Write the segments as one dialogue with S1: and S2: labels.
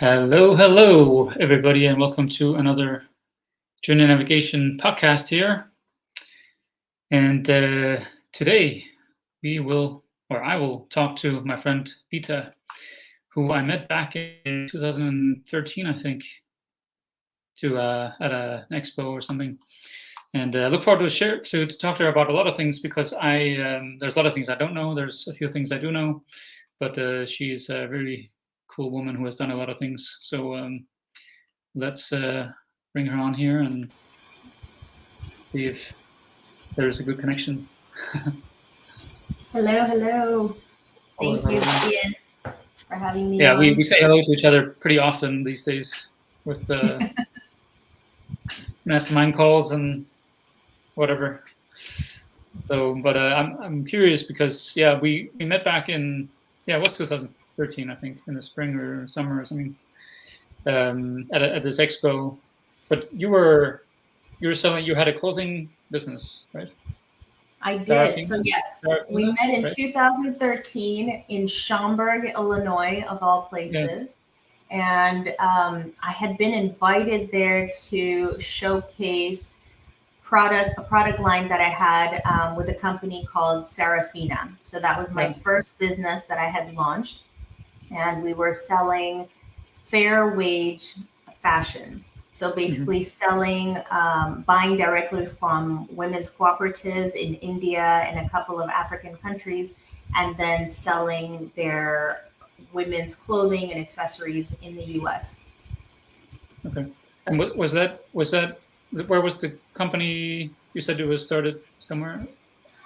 S1: Hello, everybody, and welcome to another Journey Navigation podcast here. And today I will talk to my friend Bita, who I met back in 2013, I think, at an expo or something. And I look forward to talk to her about a lot of things because there's a lot of things I don't know. There's a few things I do know, but she's a really cool woman who has done a lot of things. So let's bring her on here and see if there's a good connection.
S2: Hello. Thank you, Ian, for having me
S1: Yeah,
S2: on.
S1: we say hello to each other pretty often these days with the mastermind calls and whatever. So, but I'm curious because we met back in it was 2013, I think, in the spring or summer or something, at this expo. But you were selling. You had a clothing business, right?
S2: I did. So yes, we met in
S1: right?
S2: 2013 in Schaumburg, Illinois, of all places. Yeah. And I had been invited there to showcase a product line that I had with a company called Serafina. So that was my first business that I had launched. And we were selling fair wage fashion. So basically selling, buying directly from women's cooperatives in India and a couple of African countries, and then selling their women's clothing and accessories in the US.
S1: Okay. And was that, where was the company? You said it was started somewhere?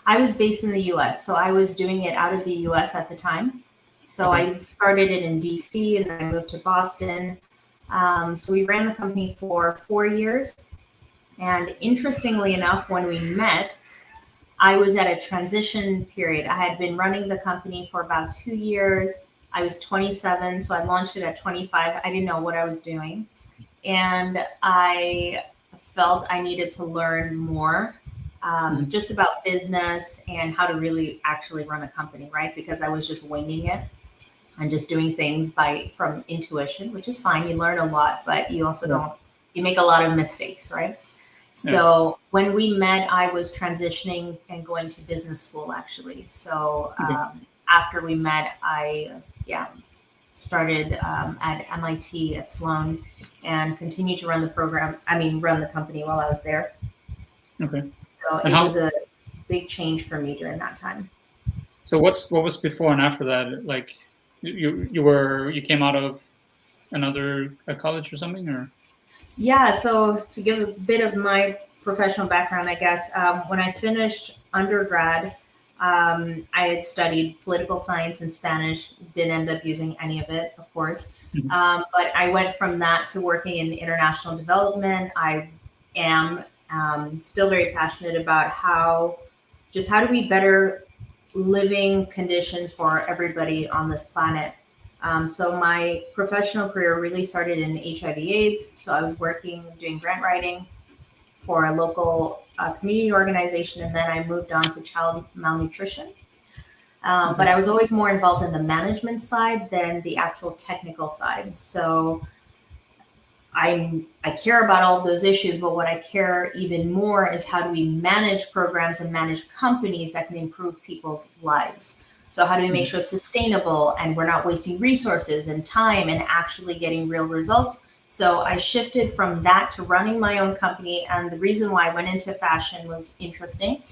S2: I was based in the US, so I was doing it out of the US at the time. So I started it in DC and then I moved to Boston. So we ran the company for 4 years. And interestingly enough, when we met, I was at a transition period. I had been running the company for about 2 years. I was 27, so I launched it at 25. I didn't know what I was doing. And I felt I needed to learn more just about business and how to really actually run a company, right? Because I was just winging it and just doing things from intuition, which is fine. You learn a lot, but you also you make a lot of mistakes, right? So when we met, I was transitioning and going to business school, actually. So after we met, I started at MIT at Sloan and continued to run the company while I was there.
S1: Okay.
S2: So it was a big change for me during that time.
S1: So what was before and after that? Like you came out of another college or something, or?
S2: Yeah. So to give a bit of my professional background, I guess, when I finished undergrad, I had studied political science and Spanish, didn't end up using any of it, of course. But I went from that to working in international development. I am still very passionate about how do we better living conditions for everybody on this planet. So my professional career really started in HIV/AIDS. So I was doing grant writing for a local community organization, and then I moved on to child malnutrition. But I was always more involved in the management side than the actual technical side. So I care about all of those issues, but what I care even more is how do we manage programs and manage companies that can improve people's lives. So how do we make sure it's sustainable and we're not wasting resources and time and actually getting real results? So I shifted from that to running my own company. And the reason why I went into fashion was interesting.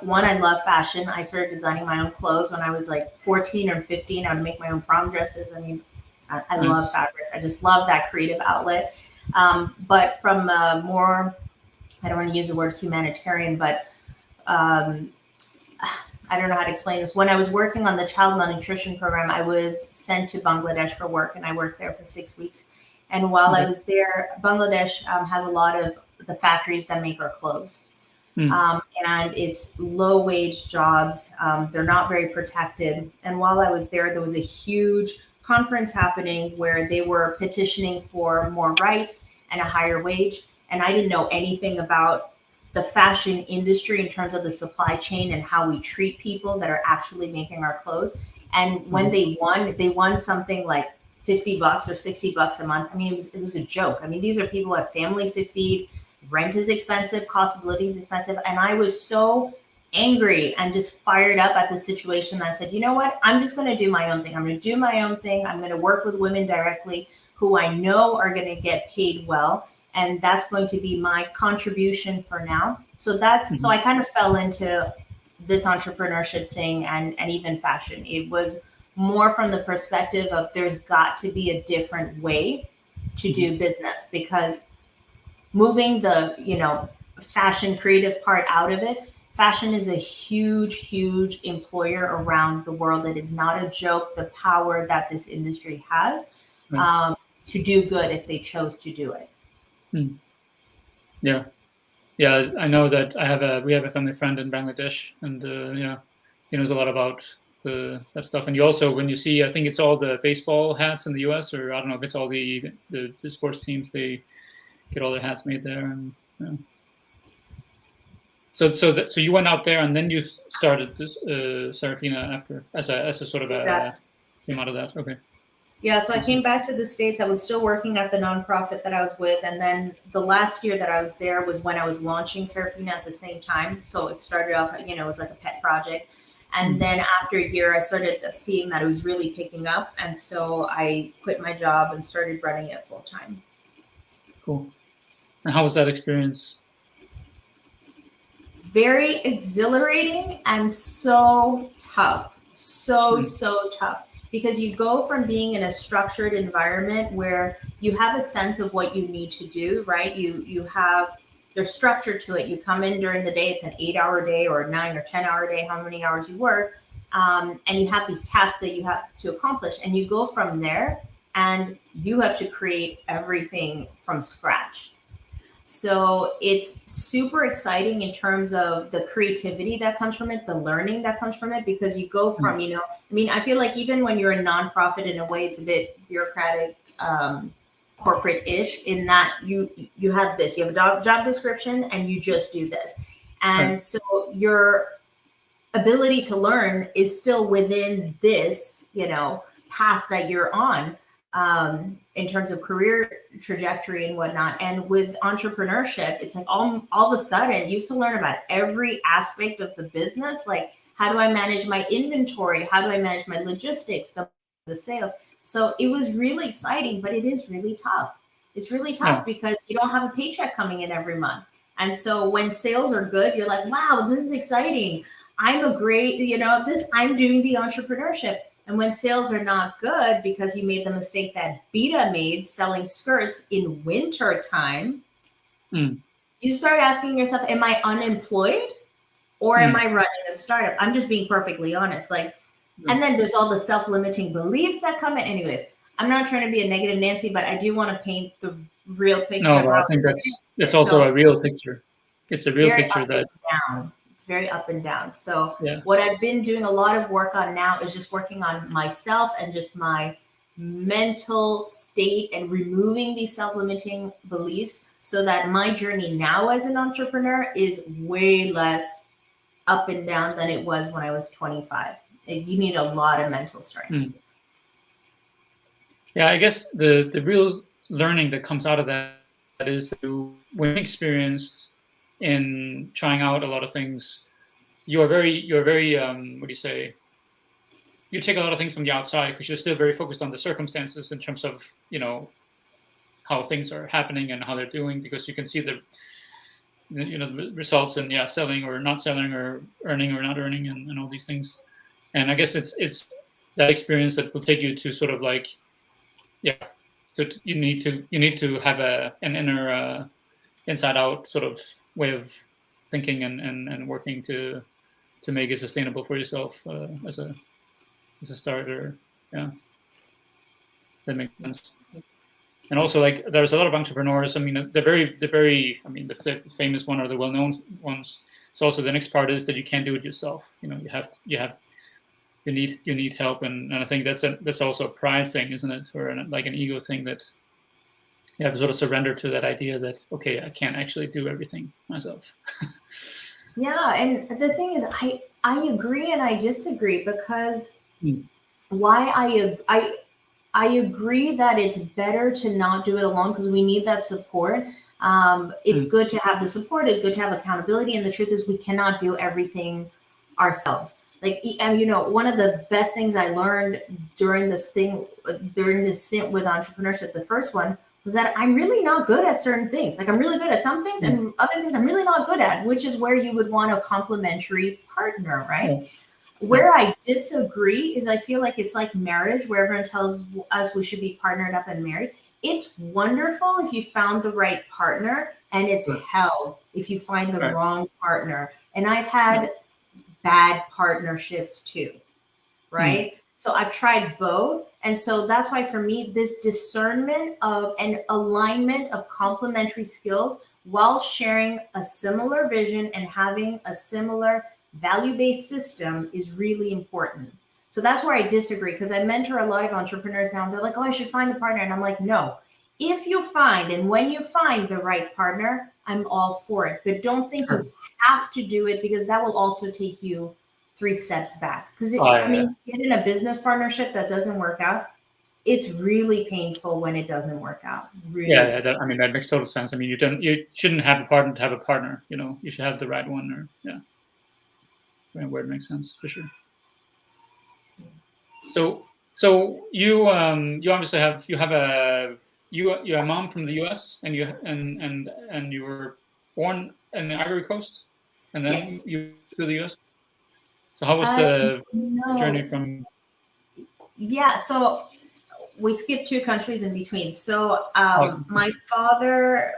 S2: One, I love fashion. I started designing my own clothes when I was like 14 or 15. I would make my own prom dresses. I mean, I love fabrics. I just love that creative outlet. But from more, I don't want to use the word humanitarian, but I don't know how to explain this. When I was working on the child malnutrition program, I was sent to Bangladesh for work, and I worked there for 6 weeks. And while I was there, Bangladesh has a lot of the factories that make our clothes. And it's low wage jobs. They're not very protected. And while I was there was a huge conference happening where they were petitioning for more rights and a higher wage. And I didn't know anything about the fashion industry in terms of the supply chain and how we treat people that are actually making our clothes. And when they won something like $50 or $60 a month. I mean, it was a joke. I mean, these are people who have families to feed. Rent is expensive. Cost of living is expensive. And I was so angry and just fired up at the situation. I said, you know what? I'm just going to do my own thing. I'm going to do my own thing. I'm going to work with women directly who I know are going to get paid well. And that's going to be my contribution for now. So so I kind of fell into this entrepreneurship thing and even fashion. It was more from the perspective of there's got to be a different way to do business, because moving the, fashion creative part out of it, fashion is a huge employer around the world. It is not a joke, the power that this industry has to do good if they chose to do it.
S1: Yeah. I know that we have a family friend in Bangladesh, and he knows a lot about that stuff. And you also, when you see, I think it's all the baseball hats in the US, or I don't know if it's all the sports teams, they get all their hats made there. And so you went out there, and then you started this Serafina after as a sort of came out of that. Okay.
S2: Yeah, so I came back to the States. I was still working at the nonprofit that I was with. And then the last year that I was there was when I was launching Serafina at the same time. So it started off, it was like a pet project. And then after a year, I started seeing that it was really picking up. And so I quit my job and started running it full time.
S1: Cool. And how was that experience?
S2: Very exhilarating and so tough. So tough. Because you go from being in a structured environment where you have a sense of what you need to do, right? There's structure to it. You come in during the day, it's an 8-hour day or a 9 or 10-hour day, how many hours you work. And you have these tasks that you have to accomplish. And you go from there and you have to create everything from scratch. So it's super exciting in terms of the creativity that comes from it, the learning that comes from it, because you go from, I feel like even when you're a nonprofit, in a way, it's a bit bureaucratic, corporate-ish, in that you have this, you have a job description and you just do this. And so your ability to learn is still within this, path that you're on. In terms of career trajectory and whatnot. And with entrepreneurship, it's like all of a sudden you have to learn about every aspect of the business. Like, how do I manage my inventory? How do I manage my logistics, the sales? So it was really exciting, but it is really tough. It's really tough because you don't have a paycheck coming in every month. And so when sales are good, you're like, wow, this is exciting. I'm a great, I'm doing the entrepreneurship. And when sales are not good because you made the mistake that Bita made selling skirts in winter time, you start asking yourself, am I unemployed or am I running a startup? I'm just being perfectly honest. And then there's all the self-limiting beliefs that come in. Anyways, I'm not trying to be a negative Nancy, but I do want to paint the real picture.
S1: No, I think it's also a real picture. It's a real picture that
S2: it's very up and down. So what I've been doing a lot of work on now is just working on myself and just my mental state and removing these self-limiting beliefs so that my journey now as an entrepreneur is way less up and down than it was when I was 25. You need a lot of mental strength.
S1: Yeah, I guess the real learning that comes out of that is when experienced in trying out a lot of things, you're very what do you say? You take a lot of things from the outside because you're still very focused on the circumstances in terms of how things are happening and how they're doing, because you can see the results in selling or not selling or earning or not earning and all these things. And I guess it's that experience that will take you to sort of like so you need to have an inner inside out sort of way of thinking and working to make it sustainable for yourself as a starter. Yeah, that makes sense. And also, like, there's a lot of entrepreneurs. I mean, the famous one or the well-known ones. So also the next part is that you can't do it yourself. You need help, and I think that's also a pride thing, isn't it, or like an ego thing, that you have to sort of surrender to that idea that, okay, I can't actually do everything myself.
S2: Yeah, and the thing is, I agree and I disagree, because why I agree that it's better to not do it alone because we need that support. It's good to have the support, it's good to have accountability. And the truth is we cannot do everything ourselves. Like, and you know, one of the best things I learned during this stint with entrepreneurship, the first one, was that I'm really not good at certain things. Like I'm really good at some things and other things I'm really not good at, which is where you would want a complementary partner, right? Where I disagree is I feel like it's like marriage, where everyone tells us we should be partnered up and married. It's wonderful if you found the right partner, and it's hell if you find the wrong partner. And I've had bad partnerships too, right? So I've tried both. And so that's why for me, this discernment of an alignment of complementary skills while sharing a similar vision and having a similar value-based system is really important. So that's where I disagree, because I mentor a lot of entrepreneurs now and they're like, oh, I should find a partner. And I'm like, no, if you find and when you find the right partner, I'm all for it. But don't think you have to do it, because that will also take you 3 steps back. Because I mean, get in a business partnership that doesn't work out, it's really painful when it doesn't work out. Really.
S1: I mean, that makes total sense. I mean, you shouldn't have a partner to have a partner. You know, you should have the right one, or where it makes sense for sure. So you obviously have you're a mom from the U.S. and you were born in the Ivory Coast, and then you to the U.S. So how was the journey from?
S2: Yeah, so we skipped 2 countries in between. So my father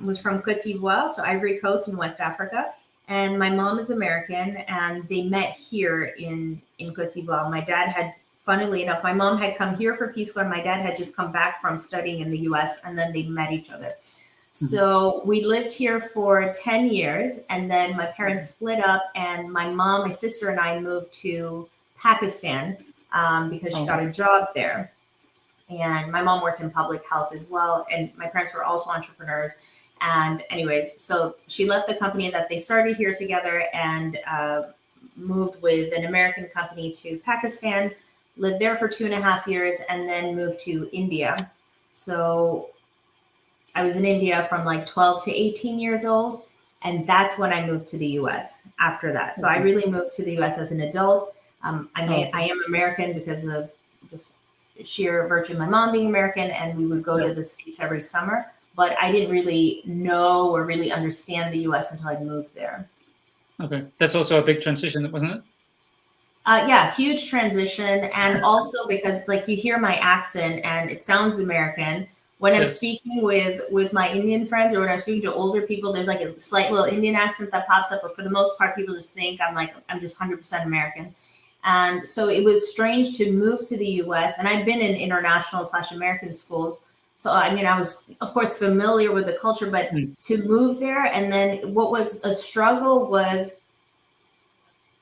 S2: was from Côte d'Ivoire, so Ivory Coast in West Africa. And my mom is American, and they met here in Côte d'Ivoire. My dad had, funnily enough, my mom had come here for Peace Corps, and my dad had just come back from studying in the US, and then they met each other. So we lived here for 10 years, and then my parents split up, and my sister, and I moved to Pakistan because she got a job there. And my mom worked in public health as well, and my parents were also entrepreneurs. And anyways, so she left the company that they started here together and moved with an American company to Pakistan, lived there for 2.5 years, and then moved to India. So I was in India from like 12 to 18 years old. And that's when I moved to the US after that. So I really moved to the US as an adult. I am American because of just sheer virtue of my mom being American, and we would go to the States every summer. But I didn't really know or really understand the US until I moved there.
S1: Okay. That's also a big transition, wasn't it?
S2: Yeah, huge transition. And also because like you hear my accent and it sounds American. When I'm speaking with my Indian friends, or when I'm speaking to older people, there's like a slight little Indian accent that pops up. But for the most part, people just think I'm just 100% American. And so it was strange to move to the US. And I've been in international / American schools. So, I mean, I was, of course, familiar with the culture, but to move there, and then what was a struggle was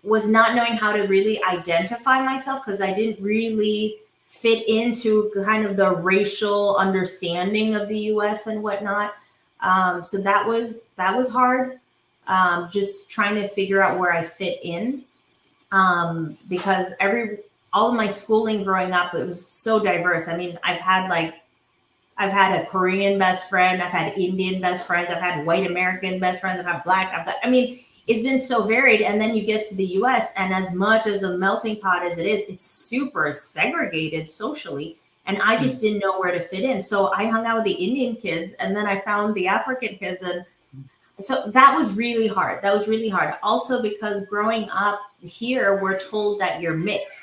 S2: not knowing how to really identify myself, because I didn't really fit into kind of the racial understanding of the US and whatnot. So that was hard, just trying to figure out where I fit in, because all of my schooling growing up, it was so diverse. I mean, I've had a Korean best friend, I've had Indian best friends, I've had white American best friends, I've had black, it's been so varied. And then you get to the US, and as much as a melting pot as it is, it's super segregated socially. And I just didn't know where to fit in. So I hung out with the Indian kids, and then I found the African kids. And so that was really hard. Also, because growing up here, we're told that you're mixed.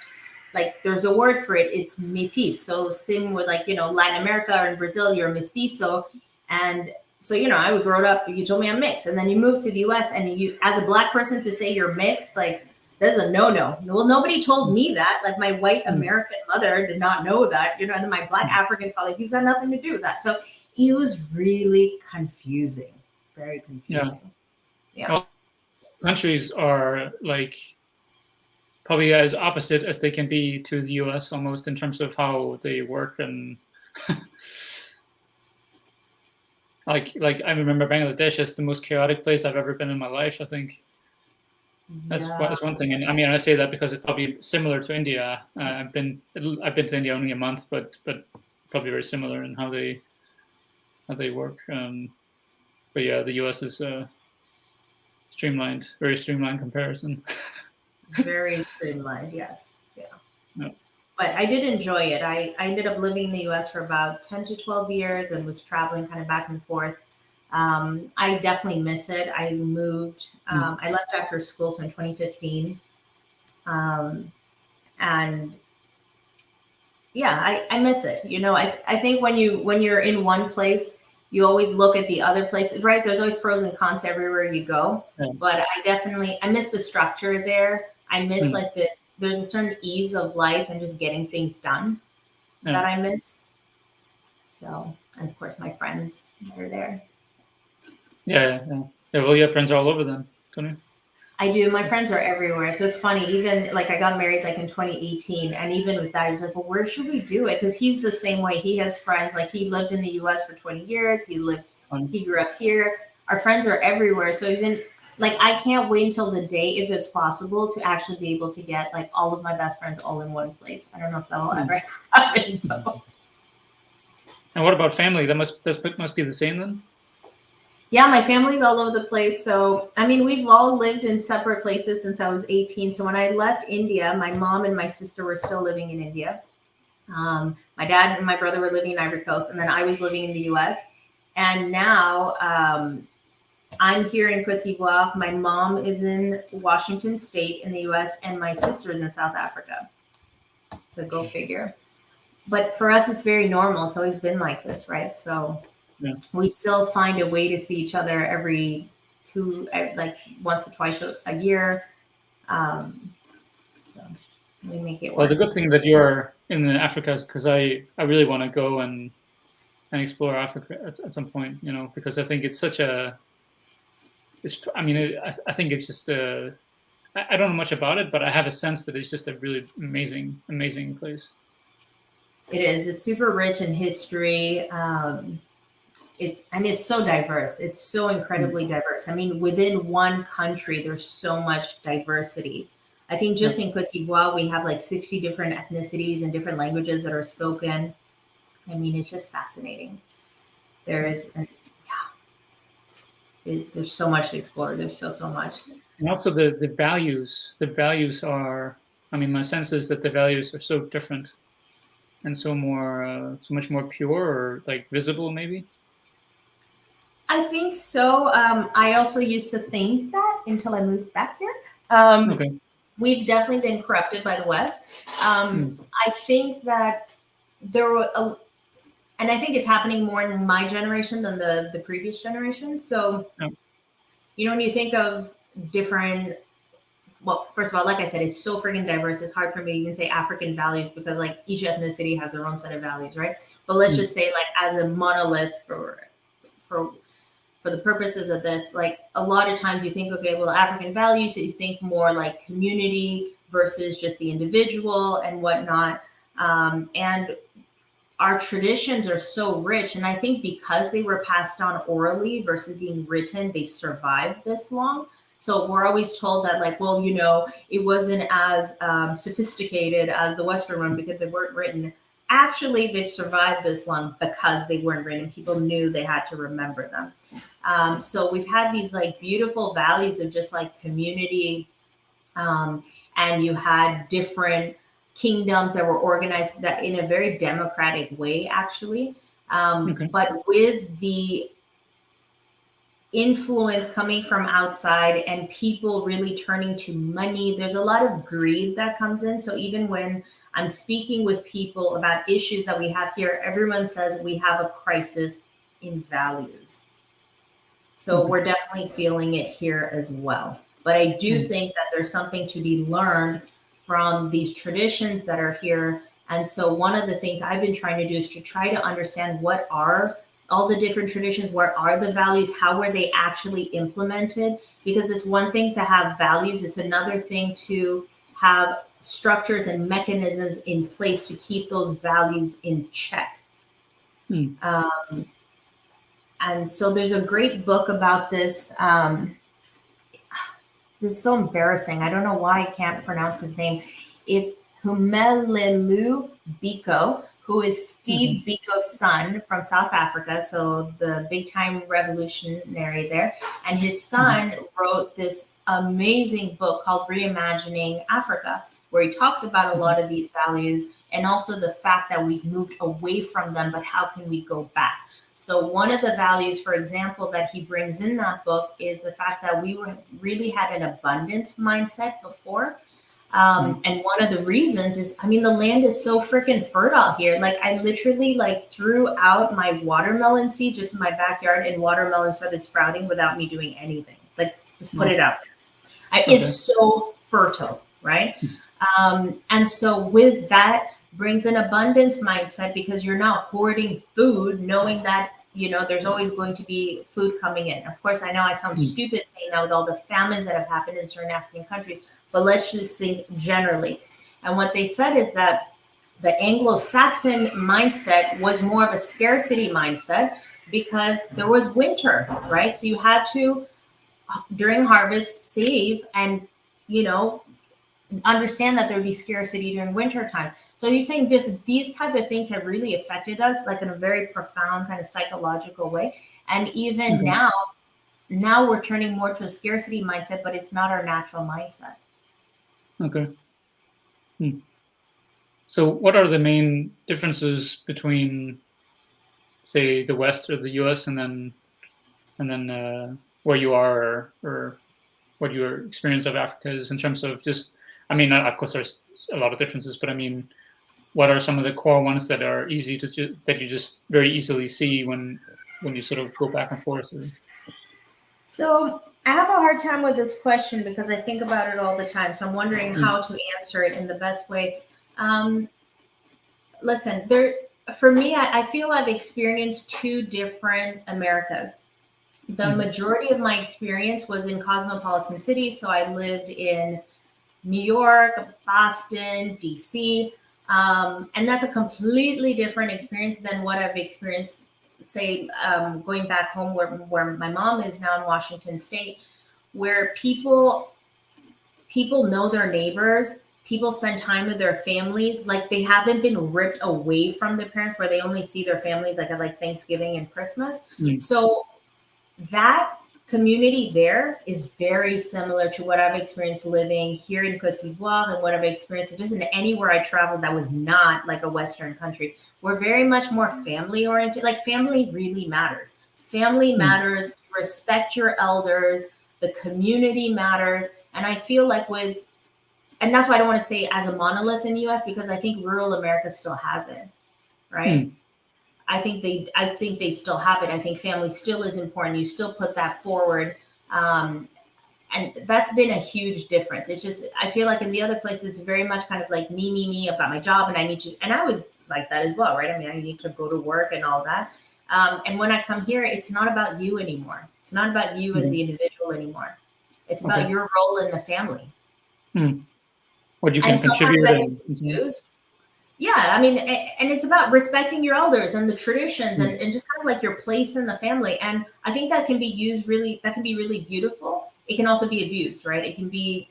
S2: Like there's a word for it, it's métis. So same with Latin America or in Brazil, you're mestizo. And so, I would grow up, you told me I'm mixed. And then you move to the US, and you, as a black person, to say you're mixed, like that's a no-no. Well, nobody told me that. Like my white American mother did not know that, and then my black African father, he's got nothing to do with that. So it was really confusing, very confusing. Yeah.
S1: Well, countries are like probably as opposite as they can be to the US almost in terms of how they work. And like I remember Bangladesh as the most chaotic place I've ever been in my life, I think. That's one thing. And I mean, I say that because it's probably similar to India. I've been to India only a month, but probably very similar in how they work. But yeah, the US is streamlined, very streamlined comparison.
S2: Very streamlined, yes. Yeah.
S1: No.
S2: But I did enjoy it. I ended up living in the US for about 10 to 12 years and was traveling kind of back and forth. I definitely miss it. I moved, I left after school, so in 2015. And yeah, I miss it. You know, I think when you're in one place, you always look at the other places, right? There's always pros and cons everywhere you go.
S1: Yeah.
S2: But I miss the structure there. I miss like there's a certain ease of life and just getting things done that I miss. So, and of course my friends that are there.
S1: Yeah. Well, you have friends all over then, don't you?
S2: I do. My friends are everywhere. So it's funny. Even like I got married like in 2018. And even with that, I was like, well, where should we do it? Because he's the same way. He has friends. Like he lived in the US for 20 years. He grew up here. Our friends are everywhere. So even like I can't wait until the day, if it's possible, to actually be able to get like all of my best friends all in one place. I don't know if that will ever happen though.
S1: And what about family? That must be the same then?
S2: Yeah, my family's all over the place. So, I mean, we've all lived in separate places since I was 18. So when I left India, my mom and my sister were still living in India. My dad and my brother were living in Ivory Coast, and then I was living in the US. And now I'm here in Cote d'Ivoire. My mom is in Washington State in the US, and my sister is in South Africa. So go figure. But for us, it's very normal. It's always been like this, right? So we still find a way to see each other every once or twice a year. So we make it work.
S1: Well, the good thing that you're in Africa is because I really want to go and explore Africa at some point, you know, because I think it's such a, I think it's just I don't know much about it, but I have a sense that it's just a really amazing place.
S2: It is. It's super rich in history. It's so diverse. It's so incredibly diverse. I mean, within one country, there's so much diversity. I think just in Cote d'Ivoire, we have like 60 different ethnicities and different languages that are spoken. I mean, it's just fascinating. There's so much to explore. There's so much.
S1: And also the values are, I mean, my sense is that the values are so different and so much more pure or like visible maybe.
S2: I think so. I also used to think that until I moved back here. We've definitely been corrupted by the West. I think that there were, and I think it's happening more in my generation than the previous generation. So, you know, when you think of different, well, first of all, like I said, it's so freaking diverse. It's hard for me to even say African values because like each ethnicity has their own set of values, right? But let's just say like as a monolith for the purposes of this, like a lot of times you think, okay, well, African values, you think more like community versus just the individual and whatnot. And our traditions are so rich. And I think because they were passed on orally versus being written, they've survived this long. So we're always told that like, well, you know, it wasn't as sophisticated as the Western one because they weren't written. Actually, they've survived this long because they weren't written. People knew they had to remember them. So we've had these like beautiful values of just like community. And you had different kingdoms that were organized that in a very democratic way, actually. But with the influence coming from outside and people really turning to money, there's a lot of greed that comes in. So even when I'm speaking with people about issues that we have here, everyone says we have a crisis in values. So we're definitely feeling it here as well. But I do think that there's something to be learned from these traditions that are here. And so one of the things I've been trying to do is to try to understand what are all the different traditions, what are the values, how were they actually implemented? Because it's one thing to have values, it's another thing to have structures and mechanisms in place to keep those values in check. And so there's a great book about this. this is so embarrassing. I don't know why I can't pronounce his name. It's Humelelu Biko, who is Steve Biko's son from South Africa, so the big time revolutionary there. And his son wrote this amazing book called Reimagining Africa, where he talks about a lot of these values and also the fact that we've moved away from them, but how can we go back? So one of the values, for example, that he brings in that book is the fact that we really had an abundance mindset before. And one of the reasons is, I mean, the land is so freaking fertile here. Like I literally like threw out my watermelon seed just in my backyard, and watermelon started sprouting without me doing anything. Like just put it out there. It's so fertile, right? And so with that brings an abundance mindset, because you're not hoarding food, knowing that, you know, there's always going to be food coming in. Of course, I know I sound stupid saying that with all the famines that have happened in certain African countries, but let's just think generally. And what they said is that the Anglo-Saxon mindset was more of a scarcity mindset because there was winter, right? So you had to, during harvest, save and, you know, understand that there would be scarcity during winter times. So you're saying just these type of things have really affected us, like in a very profound kind of psychological way. And even now we're turning more to a scarcity mindset, but it's not our natural mindset.
S1: Okay. So what are the main differences between, say, the West or the US and then where you are, or what your experience of Africa is in terms of just, I mean, of course there's a lot of differences, but I mean, what are some of the core ones that are easy to that you just very easily see when you sort of go back and forth?
S2: So I have a hard time with this question because I think about it all the time. So I'm wondering how to answer it in the best way. Listen, for me, I feel I've experienced two different Americas. The majority of my experience was in cosmopolitan cities. So I lived in New York, Boston, DC. And that's a completely different experience than what I've experienced, say, going back home where my mom is now in Washington State, where people know their neighbors, people spend time with their families, like they haven't been ripped away from their parents, where they only see their families like at like Thanksgiving and Christmas. So that community there is very similar to what I've experienced living here in Cote d'Ivoire and what I've experienced just in anywhere I traveled that was not like a Western country. We're very much more family oriented. Like family really matters. Family matters. Respect your elders. The community matters. And I feel like and that's why I don't want to say as a monolith in the US, because I think rural America still has it, right? I think they still have it. I think family still is important. You still put that forward. And that's been a huge difference. It's just, I feel like in the other places, it's very much kind of like me about my job. And I was like that as well, right? I mean, I need to go to work and all that. And when I come here, it's not about you anymore. It's not about you as the individual anymore. It's about your role in the family.
S1: What you can contribute.
S2: Yeah, I mean, and it's about respecting your elders and the traditions and just kind of like your place in the family. And I think that can be really beautiful. It can also be abused, right? It can be,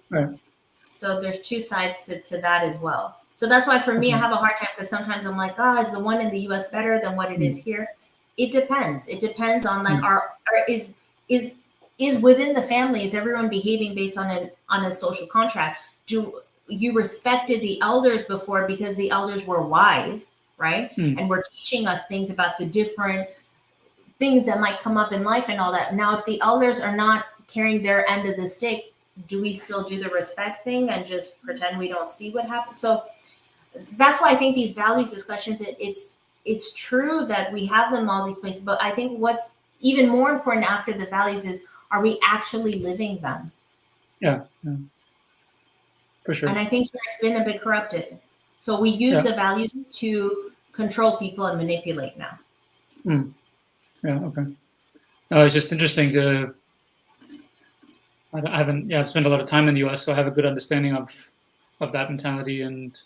S2: so there's two sides to that as well. So that's why for me, I have a hard time because sometimes I'm like, is the one in the US better than what it is here? It depends. It depends on like is within the family, is everyone behaving based on a social contract? Do you respected the elders before because the elders were wise, right? And were teaching us things about the different things that might come up in life and all that. Now, if the elders are not carrying their end of the stick, do we still do the respect thing and just pretend we don't see what happened? So that's why I think these values discussions, it's true that we have them all these places, but I think what's even more important after the values is, are we actually living them?
S1: Yeah. For sure.
S2: And I think it's been a bit corrupted. So we use the values to control people and manipulate now.
S1: Yeah, okay. It's just interesting to, I've spent a lot of time in the US, so I have a good understanding of that mentality, and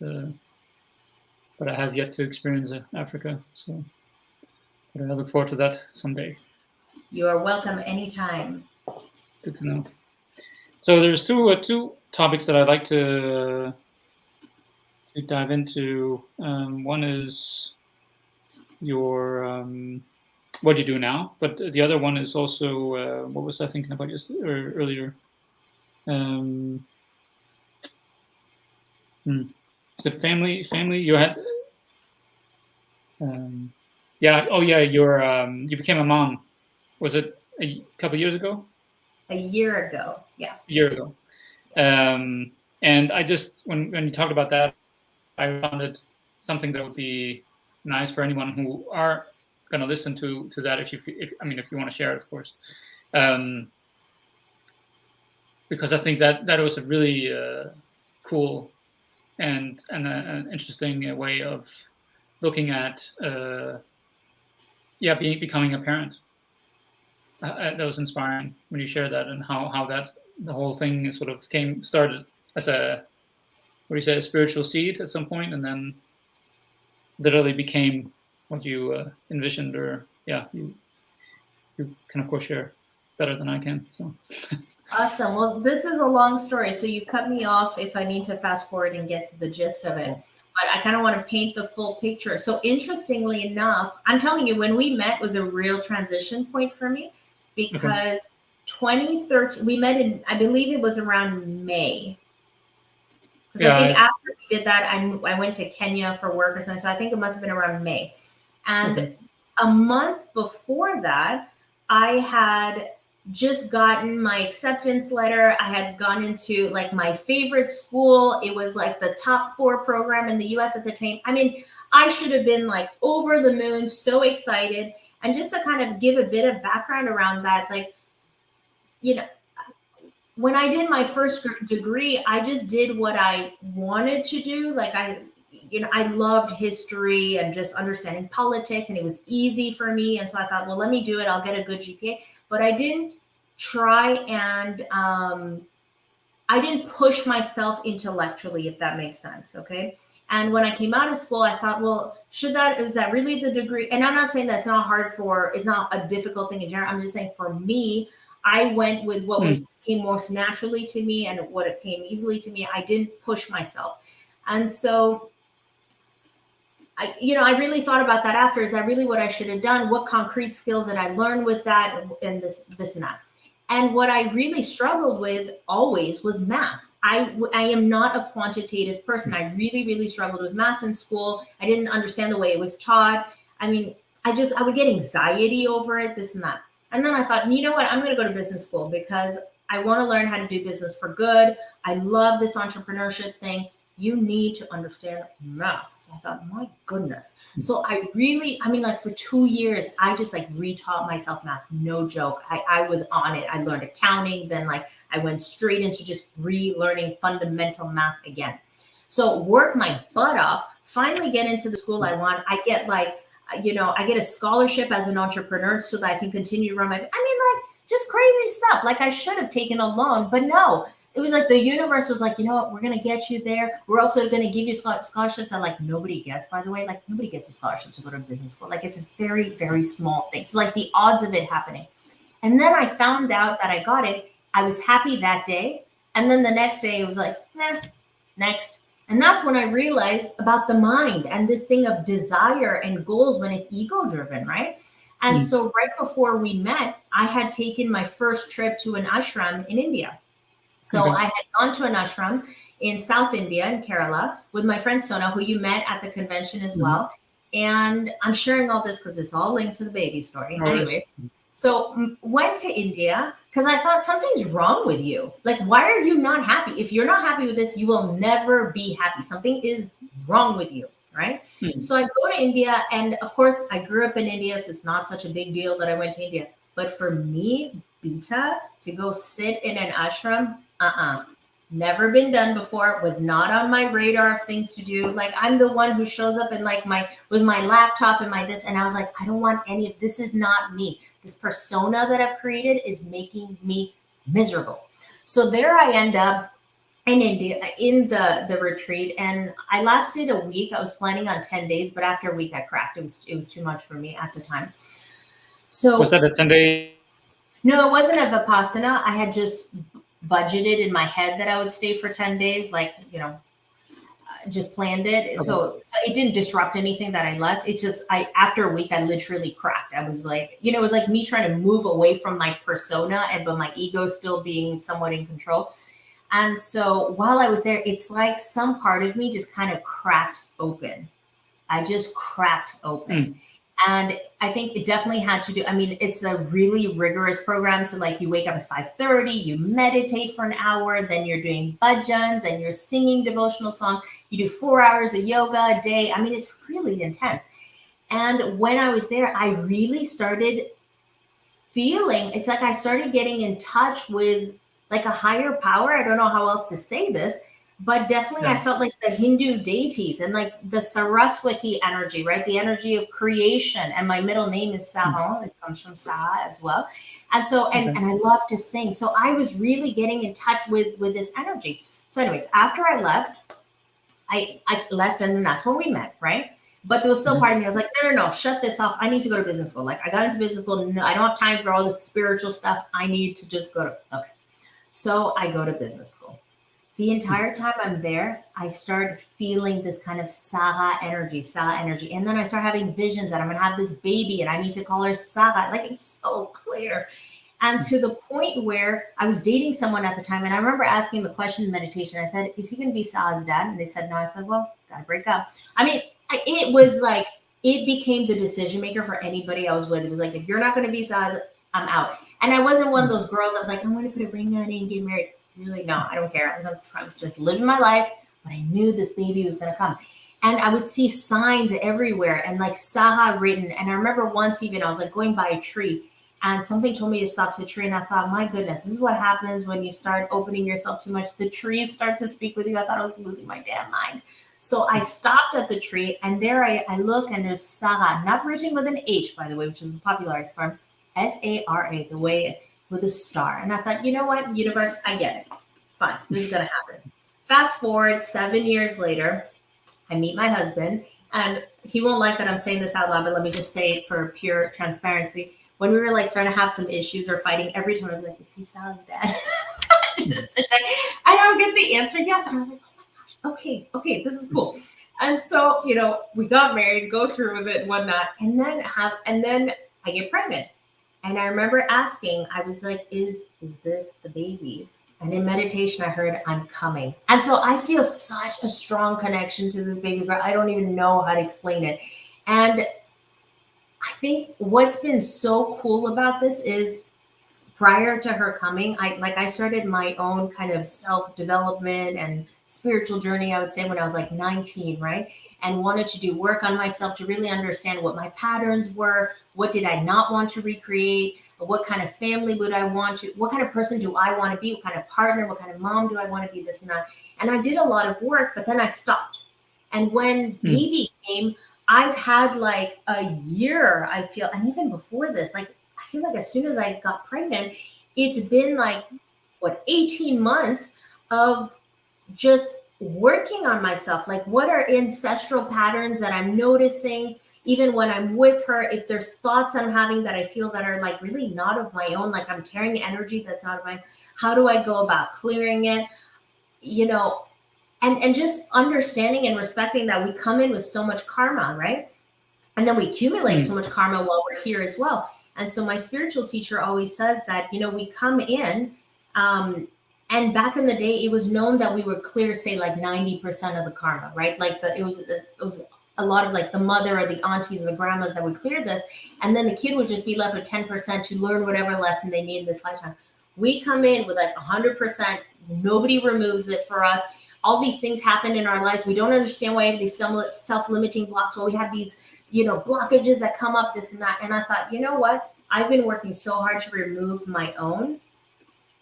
S1: but I have yet to experience Africa. So but I look forward to that someday.
S2: You are welcome anytime.
S1: Good to know. So there's two topics that I'd like to dive into. One is your what you do now, but the other one is also what was I thinking about earlier? Is it family? You had yeah. Oh yeah, you became a mom. Was it a couple years ago?
S2: A year ago, yeah.
S1: A year ago. And I just when you talked about that, I found it something that would be nice for anyone who are going to listen to that. If you want to share it, of course, because I think that was a really cool and an interesting way of looking at becoming a parent. That was inspiring when you shared that, and how that the whole thing sort of started as a a spiritual seed at some point, and then literally became what you envisioned, or you can of course share better than I can. So
S2: Awesome. Well, this is a long story, so you cut me off if I need to fast forward and get to the gist of it. But I kind of want to paint the full picture. So interestingly enough, I'm telling you, when we met was a real transition point for me, because 2013, we met in, I believe it was around May. Because I think after we did that, I went to Kenya for work or something. So I think it must have been around May. And a month before that, I had just gotten my acceptance letter. I had gone into like my favorite school. It was like the top 4 program in the US at the time. I mean, I should have been like over the moon, so excited. And just to kind of give a bit of background around that, like, you know, when I did my first degree, I just did what I wanted to do. Like I loved history and just understanding politics, and it was easy for me. And so I thought, well, let me do it. I'll get a good GPA. But I didn't try and I didn't push myself intellectually, if that makes sense. Okay. And when I came out of school, I thought, well, is that really the degree? And I'm not saying that's not it's not a difficult thing in general. I'm just saying for me, I went with what came most naturally to me and what it came easily to me. I didn't push myself. And so, I really thought about that after. Is that really what I should have done? What concrete skills did I learn with that and this and that? And what I really struggled with always was math. I am not a quantitative person. I really, really struggled with math in school. I didn't understand the way it was taught. I mean, I would get anxiety over it, this and that. And then I thought, you know what? I'm going to go to business school because I want to learn how to do business for good. I love this entrepreneurship thing. You need to understand math. So I thought, my goodness. So for 2 years, I just like retaught myself math. No joke. I was on it. I learned accounting. Then I went straight into just relearning fundamental math again. So work my butt off, finally get into the school I want. I get I get a scholarship as an entrepreneur so that I can continue to run just crazy stuff. Like I should have taken a loan, but no. It was like the universe was like, you know what, we're going to get you there. We're also going to give you scholarships that nobody gets, by the way. Like nobody gets a scholarship to go to business school. Like it's a very, very small thing. So like the odds of it happening. And then I found out that I got it. I was happy that day. And then the next day it was like, next. And that's when I realized about the mind and this thing of desire and goals when it's ego driven, right? And so right before we met, I had taken my first trip to an ashram in India. So I had gone to an ashram in South India, in Kerala, with my friend Sona, who you met at the convention as well. And I'm sharing all this because it's all linked to the baby story. Anyways, so went to India because I thought something's wrong with you. Like, why are you not happy? If you're not happy with this, you will never be happy. Something is wrong with you, right? So I go to India, and of course, I grew up in India, so it's not such a big deal that I went to India. But for me, Bita, to go sit in an ashram, never been done before, was not on my radar of things to do. Like I'm the one who shows up in with my laptop and my this, and I was like, I don't want any of this. Is not me. This persona that I've created is making me miserable. So there I end up in India, in the retreat, and I lasted a week. I was planning on 10 days, but after a week I cracked. It was too much for me at the time. So
S1: was that a 10-day?
S2: No, it wasn't a Vipassana. I had just budgeted in my head that I would stay for 10 days, like, just planned it.
S1: Okay.
S2: So it didn't disrupt anything that I left. It's just, after a week, I literally cracked. I was like, it was like me trying to move away from my persona, but my ego still being somewhat in control. And so while I was there, it's like some part of me just kind of cracked open. I just cracked open. And I think it definitely had to do, it's a really rigorous program. So like you wake up at 5:30, you meditate for an hour, then you're doing bhajans and you're singing devotional songs. You do 4 hours of yoga a day. It's really intense. And when I was there, I really started feeling, it's like I started getting in touch with like a higher power. I don't know how else to say this, but definitely I felt like the Hindu deities and like the Saraswati energy, right? The energy of creation. And my middle name is Sahan. It comes from Saha as well. And so, and I love to sing. So I was really getting in touch with this energy. So anyways, after I left, I left, and then that's when we met, right? But there was still part of me, I was like, no, shut this off. I need to go to business school. Like I got into business school. No, I don't have time for all this spiritual stuff. I need to just go to, okay. So I go to business school. The entire time I'm there, I start feeling this kind of Saha energy. And then I start having visions that I'm going to have this baby and I need to call her Saha. Like it's so clear. And to the point where I was dating someone at the time. And I remember asking the question in meditation. I said, is he going to be Saha's dad? And they said, no. I said, well, gotta break up. It was like, it became the decision maker for anybody I was with. It was like, if you're not going to be Saha's, I'm out. And I wasn't one of those girls. I was like, I'm going to put a ring on it and get married. Really, no, I don't care. I was going to try to just live my life, but I knew this baby was going to come. And I would see signs everywhere and like Saha written. And I remember once even I was like going by a tree and something told me to stop the tree. And I thought, my goodness, this is what happens when you start opening yourself too much. The trees start to speak with you. I thought I was losing my damn mind. So I stopped at the tree and there I look and there's Saha, not written with an H, by the way, which is the popularized form, Sara, the way with a star. And I thought, you know what, universe, I get it. Fine, this is going to happen. Fast forward 7 years later, I meet my husband, and he won't like that I'm saying this out loud, but let me just say it for pure transparency. When we were like starting to have some issues or fighting, every time I'd be like, is he Sal's dad? Just to check. I don't get the answer yes. And I was like, oh my gosh, okay, this is cool. And so, we got married, go through with it and whatnot, and then I get pregnant. And I remember asking, I was like, is this the baby? And in meditation, I heard, I'm coming. And so I feel such a strong connection to this baby girl. I don't even know how to explain it. And I think what's been so cool about this is prior to her coming, I started my own kind of self-development and spiritual journey, I would say, when I was like 19, right? And wanted to do work on myself to really understand what my patterns were. What did I not want to recreate? What kind of family would I want to, what kind of person do I want to be? What kind of partner, what kind of mom do I want to be, this and that? And I did a lot of work, but then I stopped. And when baby came, I've had like a year, I feel, and even before this, like, I feel like as soon as I got pregnant, it's been like, 18 months of just working on myself. Like, what are ancestral patterns that I'm noticing, even when I'm with her? If there's thoughts I'm having that I feel that are like really not of my own, like I'm carrying energy that's not of mine, how do I go about clearing it? And just understanding and respecting that we come in with so much karma, right? And then we accumulate so much karma while we're here as well. And so my spiritual teacher always says that, we come in, and back in the day, it was known that we were clear, say like 90% of the karma, right? Like it was a lot of like the mother or the aunties or the grandmas that would clear this. And then the kid would just be left with 10% to learn whatever lesson they need in this lifetime. We come in with like 100%. Nobody removes it for us. All these things happen in our lives. We don't understand why we have these self-limiting blocks, why we have these, blockages that come up, this and that. And I thought, you know what? I've been working so hard to remove my own.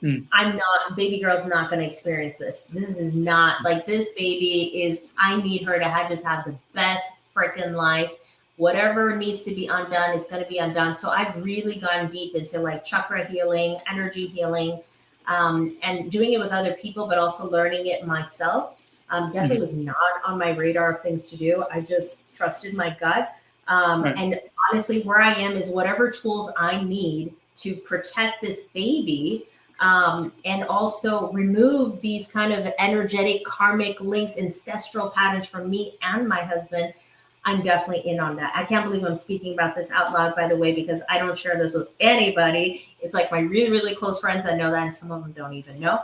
S2: Baby girl's not going to experience this. This is not like, this baby is, I need her to just have the best freaking life. Whatever needs to be undone is going to be undone. So I've really gone deep into like chakra healing, energy healing, and doing it with other people, but also learning it myself. Definitely was not on my radar of things to do. I just trusted my gut. And honestly, where I am is whatever tools I need to protect this baby and also remove these kind of energetic karmic links, ancestral patterns from me and my husband, I'm definitely in on that. I can't believe I'm speaking about this out loud, by the way, because I don't share this with anybody. It's like my really, really close friends that know that, and some of them don't even know.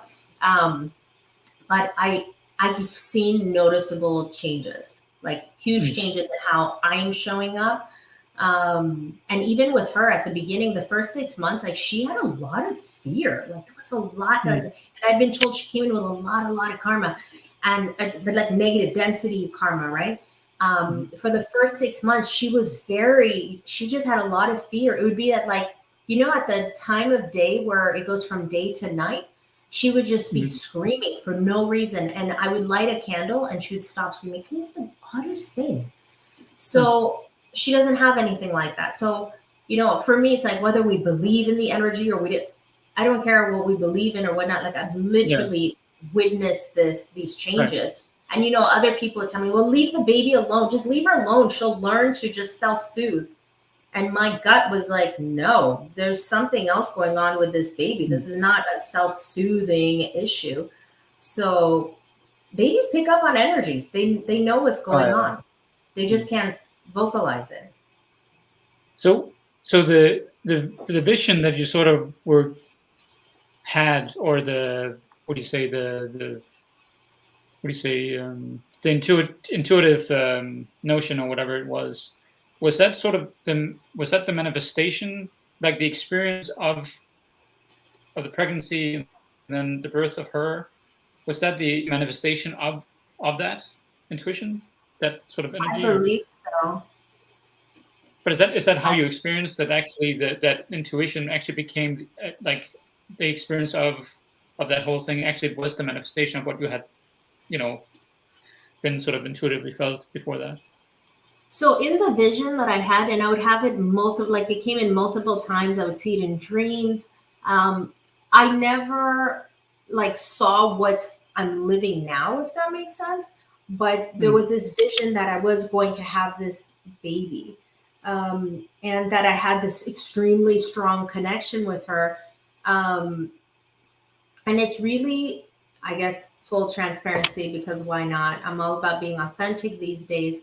S2: But I've seen noticeable changes, like huge changes in how I'm showing up. And even with her at the beginning, the first 6 months, like she had a lot of fear. Like there was a lot of, and I'd been told she came in with a lot of karma, and but like negative density karma, right? For the first 6 months, she just had a lot of fear. It would be at like, at the time of day where it goes from day to night, she would just be screaming for no reason. And I would light a candle and she would stop screaming. It was the oddest thing. So she doesn't have anything like that. So, for me, it's like whether we believe in the energy or we didn't, I don't care what we believe in or whatnot. Like I've literally witnessed these changes. Right. And, other people would tell me, well, leave the baby alone. Just leave her alone. She'll learn to just self-soothe. And my gut was like, no, there's something else going on with this baby. This is not a self-soothing issue. So babies pick up on energies. They know what's going on. They just can't vocalize it.
S1: So the vision that you sort of had, or the intuitive notion or whatever it was that sort of the manifestation, like the experience of the pregnancy and then the birth of her? Was that the manifestation of that intuition, that sort of energy?
S2: I believe so.
S1: But is that how you experienced that? Actually, that intuition actually became like the experience of that whole thing. Actually, it was the manifestation of what you had, been sort of intuitively felt before that.
S2: So in the vision that I had, and I would have it it came in multiple times. I would see it in dreams. I never saw what I'm living now, if that makes sense. But there was this vision that I was going to have this baby. And that I had this extremely strong connection with her. And it's really, I guess, full transparency, because why not? I'm all about being authentic these days.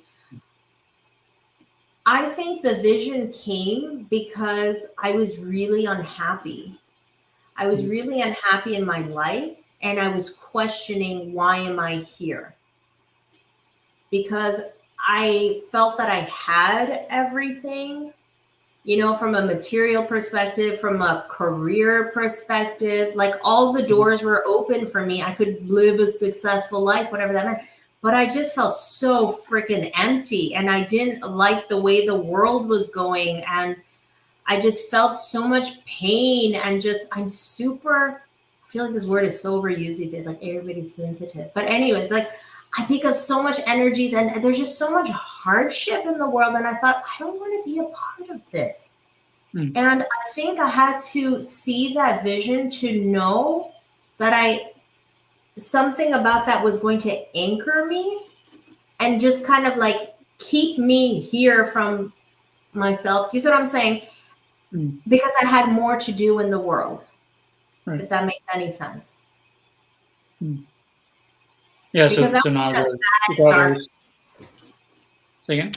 S2: I think the vision came because I was really unhappy. I was really unhappy in my life, and I was questioning, why am I here? Because I felt that I had everything, from a material perspective, from a career perspective, like all the doors were open for me. I could live a successful life, whatever that meant. But I just felt so freaking empty, and I didn't like the way the world was going. And I just felt so much pain, and I feel like this word is so overused these days, like everybody's sensitive. But anyways, like I pick up so much energies, and there's just so much hardship in the world. And I thought, I don't want to be a part of this. And I think I had to see that vision to know that something about that was going to anchor me and just kind of like keep me here from myself. Do you see what I'm saying? Because I had more to do in the world, if that makes any sense.
S1: Yeah, so now say again?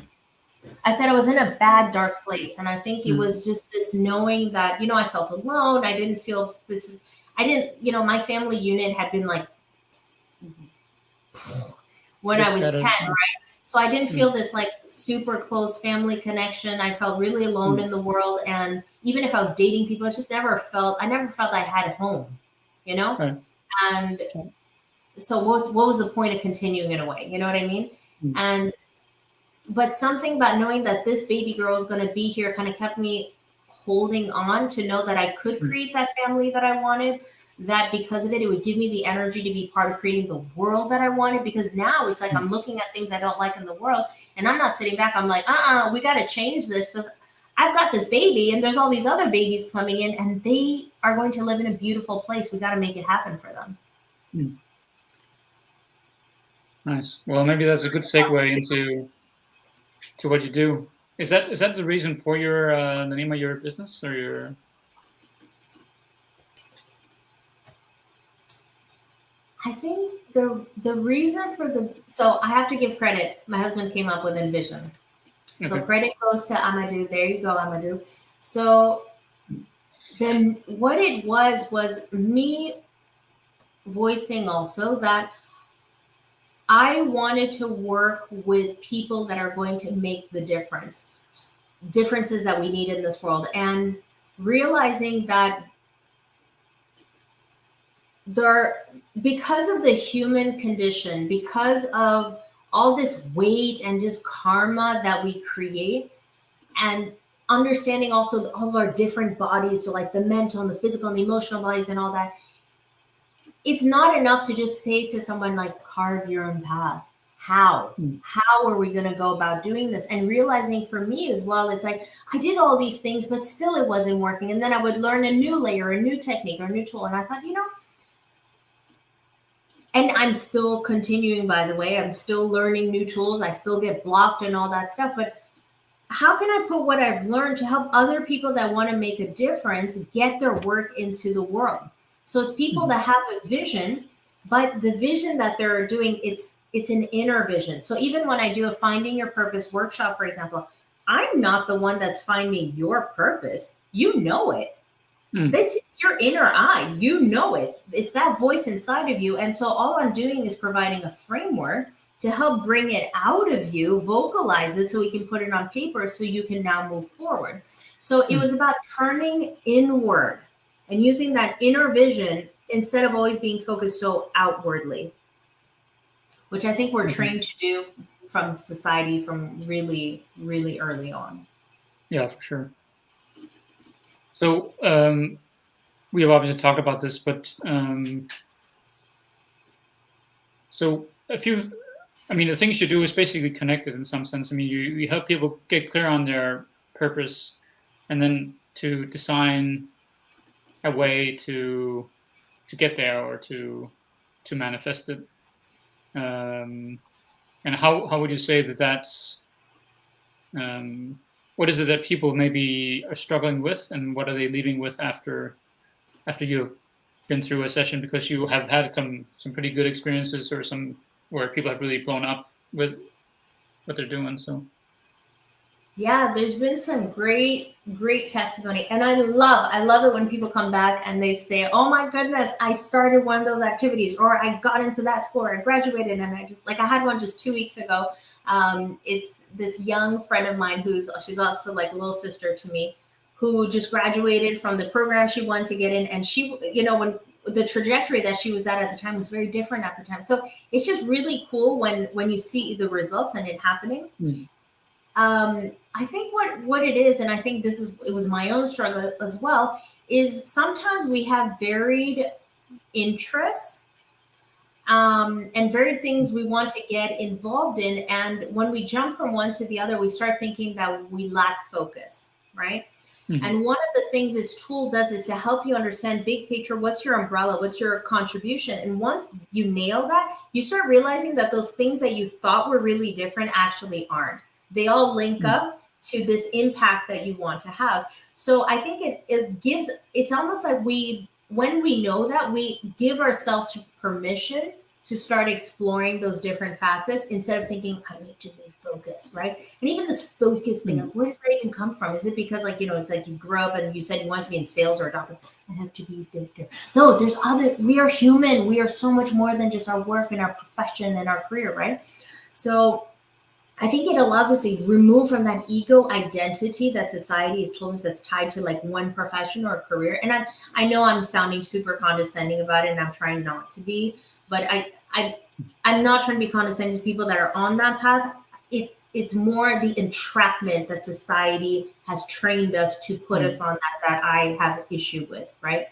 S2: I said I was in a bad, dark place. And I think it was just this knowing that, I felt alone. I didn't feel specific. I didn't, my family unit had been like when I was 10, right? So I didn't feel this like super close family connection. I felt really alone in the world. And even if I was dating people, I never felt I had a home,
S1: Right.
S2: And so what was the point of continuing in a way? You know what I mean? But something about knowing that this baby girl is going to be here kind of kept me holding on to know that I could create that family that I wanted, that because of it would give me the energy to be part of creating the world that I wanted. Because now it's like I'm looking at things I don't like in the world, and I'm not sitting back. I'm like, we got to change this, because I've got this baby and there's all these other babies coming in, and they are going to live in a beautiful place. We got to make it happen for them.
S1: Nice. Well, maybe that's a good segue into what you do. Is that the reason for the name of your business, or your?
S2: I think the reason for so I have to give credit. My husband came up with Envision. So
S1: Okay.
S2: credit goes to Amadou. There you go, Amadou. So then what it was me voicing also that I wanted to work with people that are going to make the differences that we need in this world, and realizing that there, because of the human condition, because of all this weight and just karma that we create, and understanding also all of our different bodies, so like the mental and the physical and the emotional bodies and all that, it's not enough to just say to someone like, carve your own path. How are we going to go about doing this? And realizing for me as well, it's like I did all these things, but still it wasn't working. And then I would learn a new layer, a new technique, or a new tool. And I thought, and I'm still continuing, by the way, I'm still learning new tools. I still get blocked and all that stuff. But how can I put what I've learned to help other people that want to make a difference get their work into the world? So it's people that have a vision, but the vision that they're doing, it's an inner vision. So even when I do a Finding Your Purpose workshop, for example, I'm not the one that's finding your purpose. You know it. It's your inner eye. You know it. It's that voice inside of you. And so all I'm doing is providing a framework to help bring it out of you, vocalize it so we can put it on paper so you can now move forward. So it was about turning inward and using that inner vision instead of always being focused so outwardly, which I think we're trained to do from society from really, really early on.
S1: Yeah, for sure. So we have obviously talked about this, but so the things you do is basically connected in some sense. I mean, you help people get clear on their purpose, and then to design a way to get there or to manifest it. And how would you say that that's what is it that people maybe are struggling with, and what are they leaving with after you've been through a session, because you have had some pretty good experiences, or some where people have really blown up with what they're doing? So
S2: yeah, there's been some great testimony, and I love it when people come back and they say, oh my goodness, I started one of those activities, or I got into that school, or I graduated. And I had one just 2 weeks ago. It's this young friend of mine she's also like a little sister to me, who just graduated from the program she wanted to get in. And she, when the trajectory that she was at the time was very different at the time. So it's just really cool when you see the results and it happening. I think what it is, and I think it was my own struggle as well, is sometimes we have varied interests and varied things we want to get involved in. And when we jump from one to the other, we start thinking that we lack focus, right? And one of the things this tool does is to help you understand big picture. What's your umbrella? What's your contribution? And once you nail that, you start realizing that those things that you thought were really different actually aren't. They all link up to this impact that you want to have. So I think it's almost like when we know that, we give ourselves permission to start exploring those different facets instead of thinking, I need to be focused, right? And even this focus thing, like, where does that even come from? Is it because it's like you grew up and you said you wanted to be in sales or a doctor? I have to be a doctor. No, we are human. We are so much more than just our work and our profession and our career, right? So I think it allows us to remove from that ego identity that society has told us that's tied to like one profession or career. And I know I'm sounding super condescending about it, and I'm trying not to be, but I'm not trying to be condescending to people that are on that path. It's more the entrapment that society has trained us to put us on that I have issue with, right?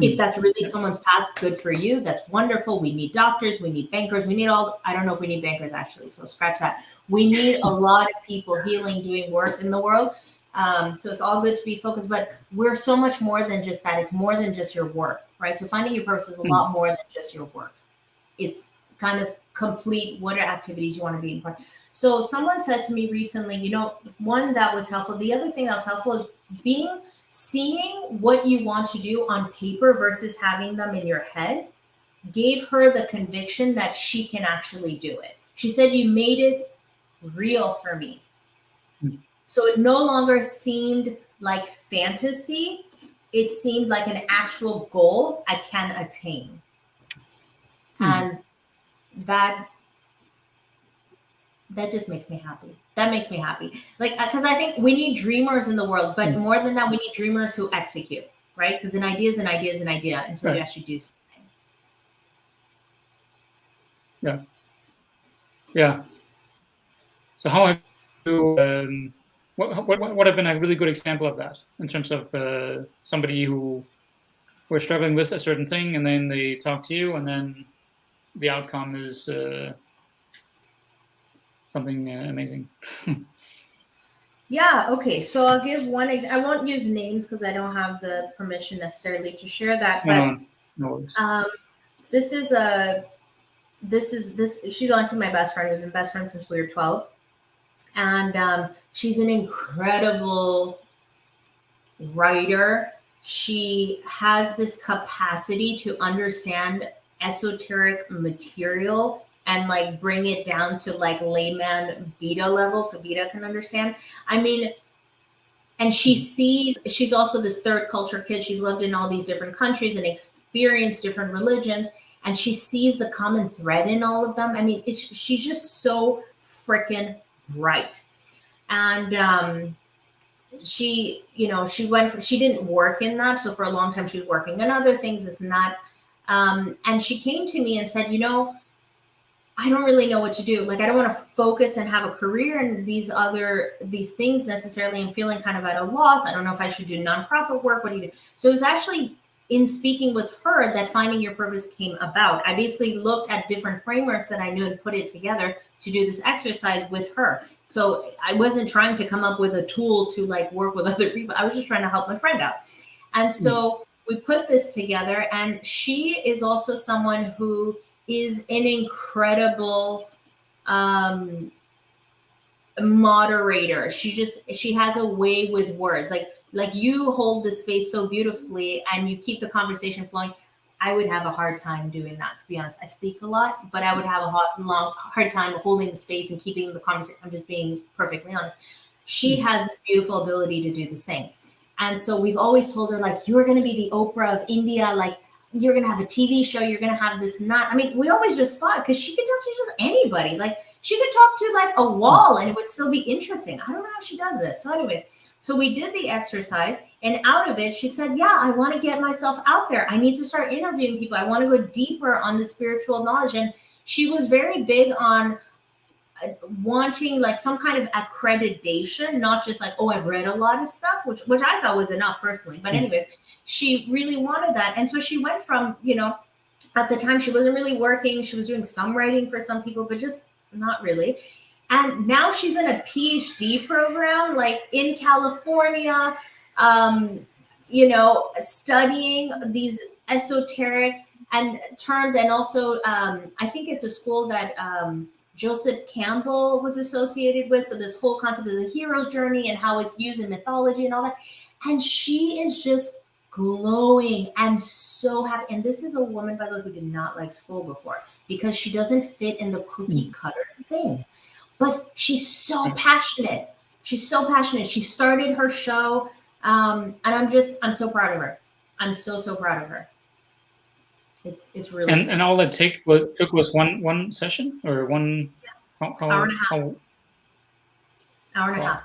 S2: If that's really someone's path, good for you. That's wonderful. We need doctors. We need bankers. We need I don't know if we need bankers actually, so scratch that. We need a lot of people healing, doing work in the world. So it's all good to be focused, but we're so much more than just that. It's more than just your work, right? So finding your purpose is a lot more than just your work. It's kind of complete what are activities you want to be in part. So someone said to me recently, one that was helpful. The other thing that was helpful is seeing what you want to do on paper versus having them in your head. gave her the conviction that she can actually do it. She said, you made it real for me. So it no longer seemed like fantasy. It seemed like an actual goal I can attain. And that just makes me happy. That makes me happy. Like, because I think we need dreamers in the world, but more than that, we need dreamers who execute, right? Because an idea is an idea is an idea until you actually do something.
S1: Yeah. Yeah. So how have you, what have been a really good example of that in terms of somebody who were struggling with a certain thing, and then they talk to you, and then the outcome is something amazing?
S2: Yeah. Okay. So I'll give one example. I won't use names because I don't have the permission necessarily to share that. But
S1: no.
S2: She's honestly my best friend. We've been best friends since we were 12. And she's an incredible writer. She has this capacity to understand esoteric material and like bring it down to like layman Bita level so Bita can understand. I mean, and she's also this third culture kid. She's lived in all these different countries and experienced different religions, and she sees the common thread in all of them. I mean, she's just so freaking bright. And she didn't work in that. So for a long time, she was working on other things, this and that. And she came to me and said, I don't really know what to do. Like, I don't want to focus and have a career in these things necessarily. I'm feeling kind of at a loss. I don't know if I should do nonprofit work. What do you do? So it was actually in speaking with her that finding your purpose came about. I basically looked at different frameworks that I knew and put it together to do this exercise with her. So I wasn't trying to come up with a tool to like work with other people. I was just trying to help my friend out. And so we put this together, and she is also someone who is an incredible moderator. She has a way with words. Like you hold the space so beautifully and you keep the conversation flowing. I would have a hard time doing that, to be honest. I speak a lot, but I would have a hard time holding the space and keeping the conversation. I'm just being perfectly honest. She has this beautiful ability to do the same. And so we've always told her, like, you're going to be the Oprah of India. Like, you're going to have a TV show. You're going to have this and that. I mean, we always just saw it because she could talk to just anybody. Like, she could talk to like a wall and it would still be interesting. I don't know how she does this. So anyways, so we did the exercise, and out of it, she said, yeah, I want to get myself out there. I need to start interviewing people. I want to go deeper on the spiritual knowledge. And she was very big on wanting like some kind of accreditation, not just like, oh, I've read a lot of stuff, which I thought was enough personally. But anyways, she really wanted that. And so she went from, at the time she wasn't really working. She was doing some writing for some people, but just not really. And now she's in a PhD program, like in California, studying these esoteric and terms. And also, I think it's a school that Joseph Campbell was associated with. So this whole concept of the hero's journey and how it's used in mythology and all that. And she is just glowing and so happy. And this is a woman, by the way, who did not like school before because she doesn't fit in the cookie cutter thing. But she's so passionate. She's so passionate. She started her show. And I'm so proud of her. I'm so proud of her. It's really
S1: and all it took was one session or one
S2: hour and a half. Hour and a half.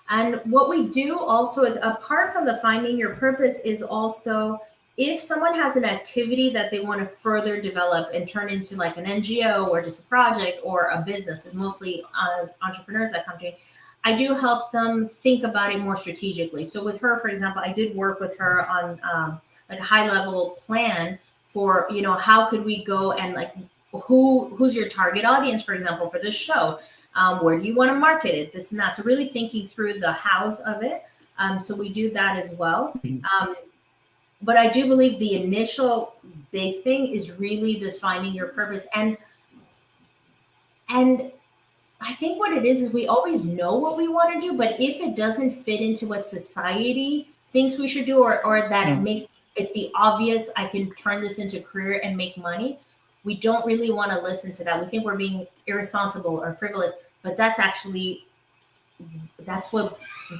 S2: And what we do also is, apart from the finding your purpose, is also if someone has an activity that they want to further develop and turn into like an NGO or just a project or a business, it's mostly entrepreneurs that come to me. I do help them think about it more strategically. So with her, for example, I did work with her on like a high level plan for, how could we go and like, who's your target audience, for example, for this show? Where do you want to market it? This and that. So really thinking through the hows of it. So we do that as well. But I do believe the initial big thing is really this finding your purpose. And I think what it is we always know what we want to do, but if it doesn't fit into what society thinks we should do or that makes it's the obvious, I can turn this into a career and make money. We don't really want to listen to that. We think we're being irresponsible or frivolous, but that's what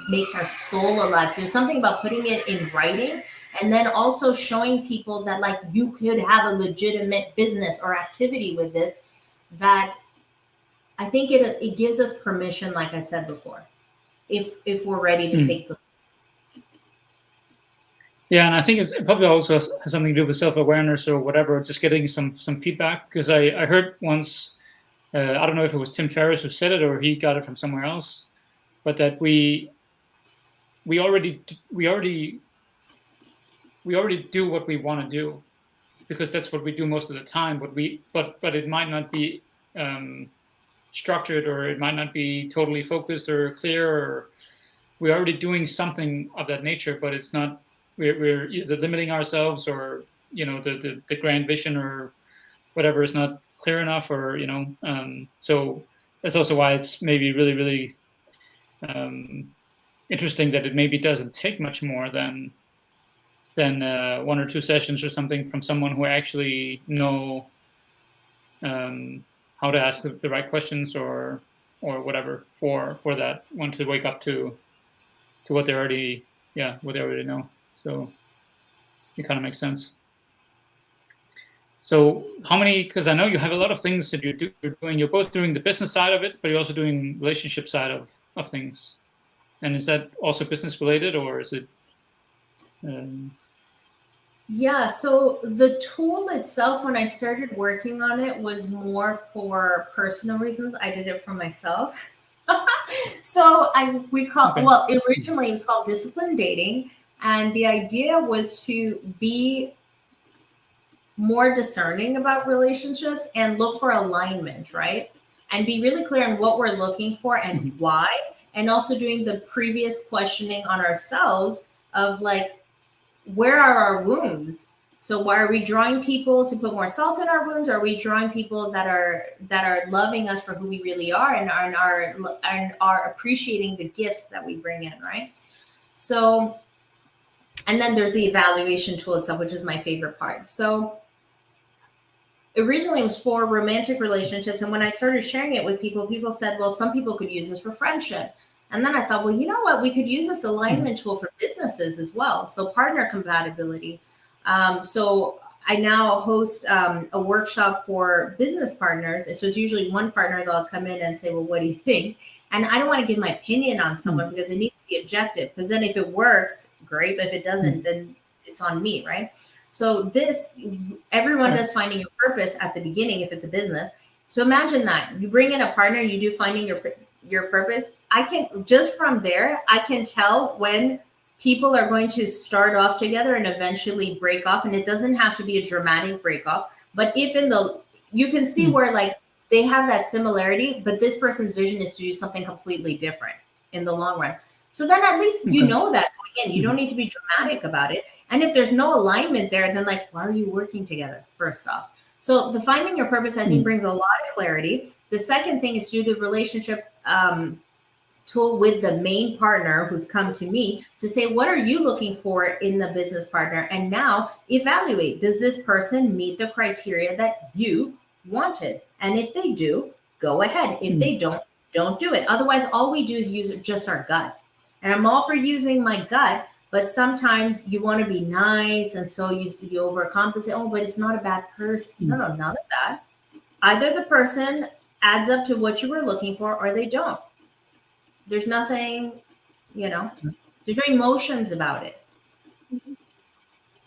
S2: makes our soul alive. So there's something about putting it in writing, and then also showing people that like you could have a legitimate business or activity with this, that I think it gives us permission, like I said before, if we're ready to take the.
S1: Yeah, and I think it probably also has something to do with self-awareness or whatever, just getting some feedback. Because I heard once, I don't know if it was Tim Ferriss who said it or he got it from somewhere else, but that we already do what we want to do, because that's what we do most of the time. But it might not be structured, or it might not be totally focused or clear, or we're already doing something of that nature, but it's not. We're either limiting ourselves, or the grand vision or whatever is not clear enough, or so that's also why it's maybe really, really interesting that it maybe doesn't take much more than 1 or 2 sessions or something from someone who actually know how to ask the right questions or whatever for that one to wake up to what they already know. So it kind of makes sense. So how many, because I know you have a lot of things that you're doing. You're both doing the business side of it, but you're also doing relationship side of things. And is that also business related, or is it?
S2: Yeah, so the tool itself, when I started working on it, was more for personal reasons. I did it for myself. So originally it was called Discipline Dating. And the idea was to be more discerning about relationships and look for alignment, right? And be really clear on what we're looking for and why. And also doing the previous questioning on ourselves of like, where are our wounds? So why are we drawing people to put more salt in our wounds? Or are we drawing people that are loving us for who we really are and are appreciating the gifts that we bring in, right? So, and then there's the evaluation tool itself, which is my favorite part. So originally it was for romantic relationships. And when I started sharing it with people, people said, well, some people could use this for friendship. And then I thought, well, you know what? We could use this alignment tool for businesses as well. So partner compatibility. So I now host a workshop for business partners. So it's usually one partner that'll come in and say, well, what do you think? And I don't want to give my opinion on someone because it needs to be objective. Because then if it works, great. But if it doesn't, then it's on me, right? So everyone does finding your purpose at the beginning if it's a business. So imagine that. You bring in a partner, you do finding your purpose. I can, just from there, I can tell when people are going to start off together and eventually break off. And it doesn't have to be a dramatic break off. But if you can see where like they have that similarity, but this person's vision is to do something completely different in the long run. So then at least you know that. Again, you don't need to be dramatic about it. And if there's no alignment there, then like, why are you working together, first off? So the finding your purpose, I think, brings a lot of clarity. The second thing is to do the relationship tool with the main partner who's come to me to say, what are you looking for in the business partner? And now evaluate, does this person meet the criteria that you wanted? And if they do, go ahead. If they don't do it. Otherwise, all we do is use just our gut. And I'm all for using my gut, but sometimes you want to be nice. And so you overcompensate. Oh, but it's not a bad person. No, none of that. Either the person adds up to what you were looking for or they don't. There's nothing, there's no emotions about it.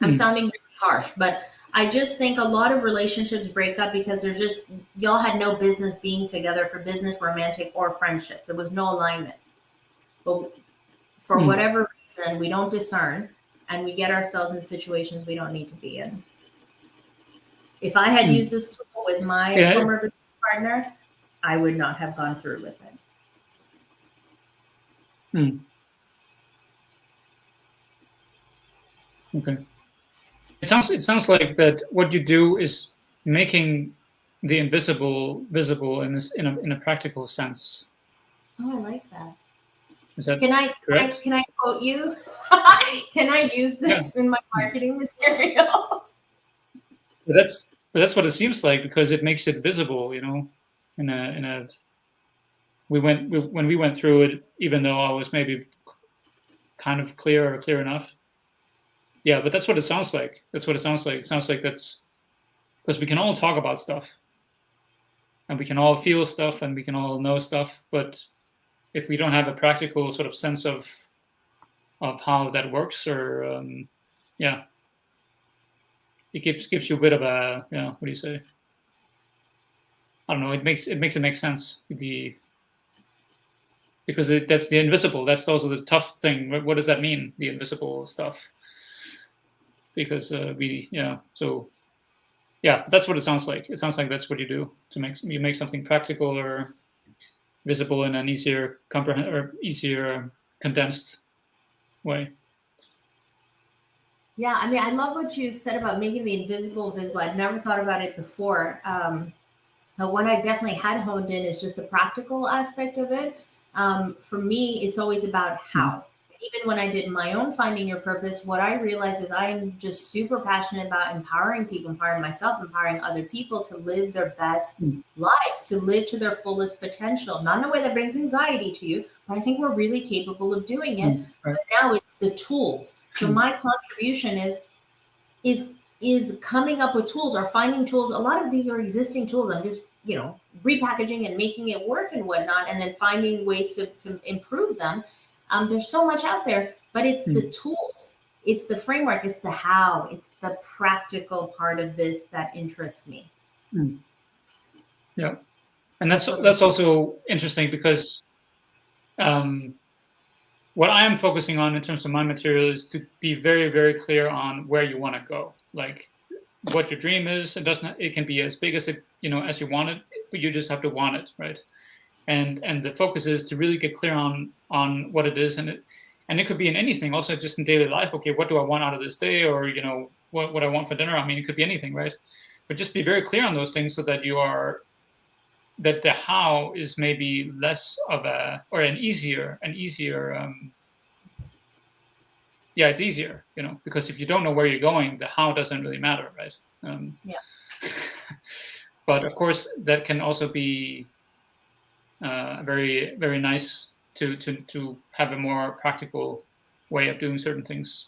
S2: I'm sounding really harsh, but I just think a lot of relationships break up because y'all had no business being together for business, romantic, or friendships. There was no alignment. But for whatever reason, we don't discern and we get ourselves in situations we don't need to be in. If I had used this tool with my former business partner, I would not have gone through with it.
S1: Okay. It sounds like that what you do is making the invisible visible in a practical sense.
S2: Oh, I like that.
S1: Is that
S2: can I
S1: correct?
S2: Can I quote you? Can I use this in my marketing materials?
S1: But that's what it seems like, because it makes it visible, you know, when we went through it, even though I was maybe kind of clear enough. Yeah, but that's what it sounds like. That's what it sounds like. It sounds like that's because we can all talk about stuff, and we can all feel stuff, and we can all know stuff, but if we don't have a practical sort of sense of how that works, or yeah, it gives you a bit of a, you know, what do you say? I don't know. It makes it make sense. Because that's the invisible. That's also the tough thing. What does that mean? The invisible stuff. Because so yeah, that's what it sounds like. It sounds like that's what you do to make something practical or visible in an easier easier condensed way.
S2: Yeah, I mean, I love what you said about making the invisible visible. I'd never thought about it before. But what I definitely had honed in is just the practical aspect of it. For me, it's always about how. Even when I did my own Finding Your Purpose, what I realized is I'm just super passionate about empowering people, empowering myself, empowering other people to live their best lives, to live to their fullest potential. Not in a way that brings anxiety to you, but I think we're really capable of doing it.
S1: Right.
S2: But now it's the tools. So my contribution is coming up with tools or finding tools. A lot of these are existing tools. I'm just, repackaging and making it work and whatnot, and then finding ways to improve them. There's so much out there, but it's the tools, it's the framework, it's the how, it's the practical part of this that interests me.
S1: Yeah, and that's also interesting, because what I am focusing on in terms of my material is to be very, very clear on where you want to go, like what your dream is. It can be as big as as you want it, but you just have to want it, right? And the focus is to really get clear on what it is, and it could be in anything, also just in daily life. Okay, what do I want out of this day, or what I want for dinner? I mean, it could be anything, right? But just be very clear on those things, so that that the how is maybe less of an easier yeah, it's easier, because if you don't know where you're going, the how doesn't really matter, right?
S2: Yeah.
S1: But of course, that can also be very, very nice to have a more practical way of doing certain things.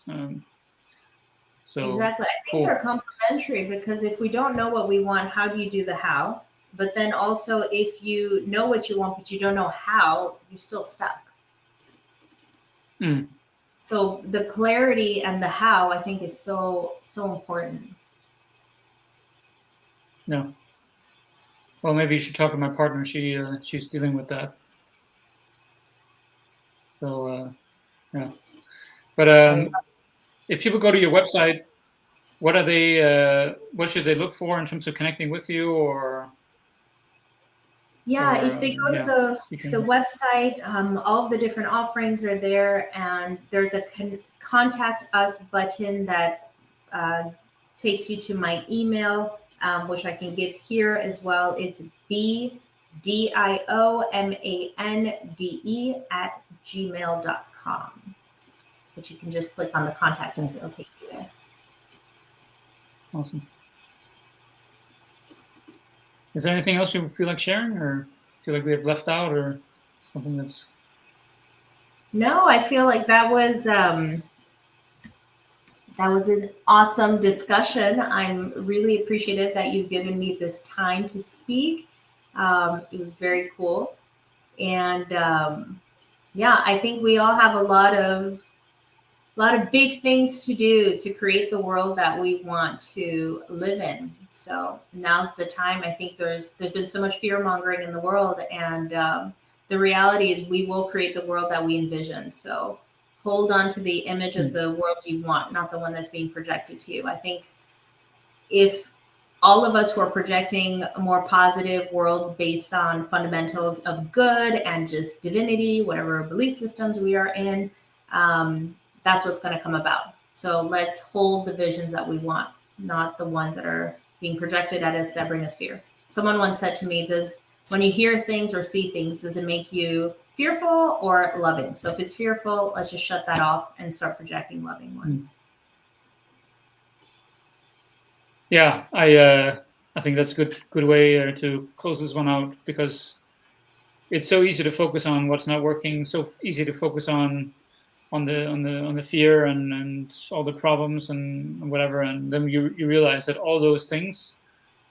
S1: So
S2: exactly, I think they're complementary, because if we don't know what we want, how do you do the how? But then also, if you know what you want but you don't know how, you're still stuck. So the clarity and the how, I think, is so important.
S1: Yeah. Well, maybe you should talk to my partner. She's dealing with that. So yeah. But if people go to your website, what should they look for in terms of connecting with you, or?
S2: Yeah, if they go to the website, all of the different offerings are there, and there's a contact us button that takes you to my email, which I can give here as well. It's bdiomande@gmail.com, which you can just click on the contact us, it'll take you there.
S1: Awesome. Is there anything else you feel like sharing, or feel like we have left out, or something that's?
S2: No, I feel like that was an awesome discussion. I'm really appreciative that you've given me this time to speak. It was very cool. And yeah, I think we all have a lot of big things to do to create the world that we want to live in. So now's the time. I think there's been so much fear mongering in the world, and the reality is we will create the world that we envision. So hold on to the image of the world you want, not the one that's being projected to you. I think if all of us who are projecting more positive worlds based on fundamentals of good and just divinity, whatever belief systems we are in, that's what's going to come about. So let's hold the visions that we want, not the ones that are being projected at us that bring us fear. Someone once said to me, when you hear things or see things, does it make you fearful or loving. So if it's fearful, let's just shut that off and start projecting loving ones.
S1: Yeah, I think that's a good way to close this one out, because it's so easy to focus on what's not working, so easy to focus on the fear and all the problems and whatever, and then you realize that all those things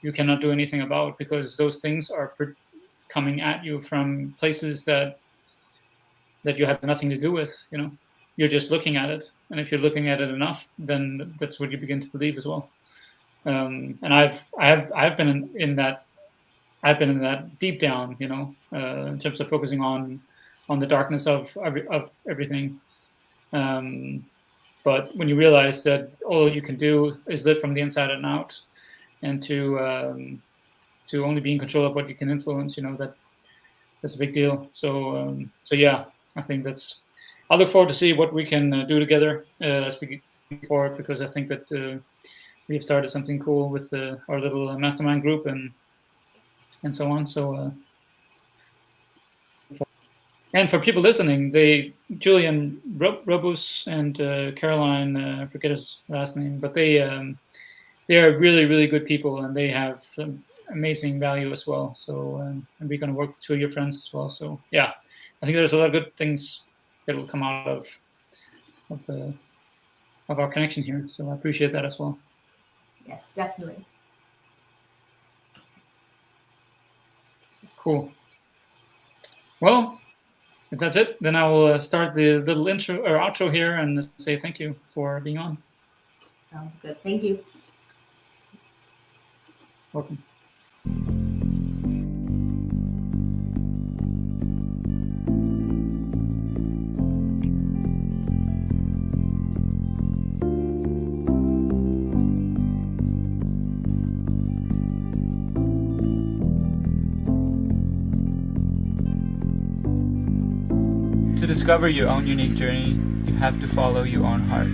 S1: you cannot do anything about, because those things are coming at you from places that you have nothing to do with. You're just looking at it, and if you're looking at it enough, then that's what you begin to believe as well. And I've been in that. I've been in that deep down, in terms of focusing on the darkness of everything. But when you realize that all you can do is live from the inside and out, and to only be in control of what you can influence, that's a big deal. So yeah, I think I look forward to see what we can do together as we go forward, because I think that we have started something cool with our little mastermind group and so on. So, and for people listening, Julian Robus and Caroline, I forget his last name, but they are really, really good people, and they have amazing value as well. So, and we're going to work with two of your friends as well. So, yeah, I think there's a lot of good things that will come out of our connection here. So I appreciate that as well.
S2: Yes, definitely.
S1: Cool. Well, if that's it, then I will start the little intro or outro here and say thank you for being on.
S2: Sounds good. Thank you.
S1: Welcome.
S3: To discover your own unique journey, you have to follow your own heart.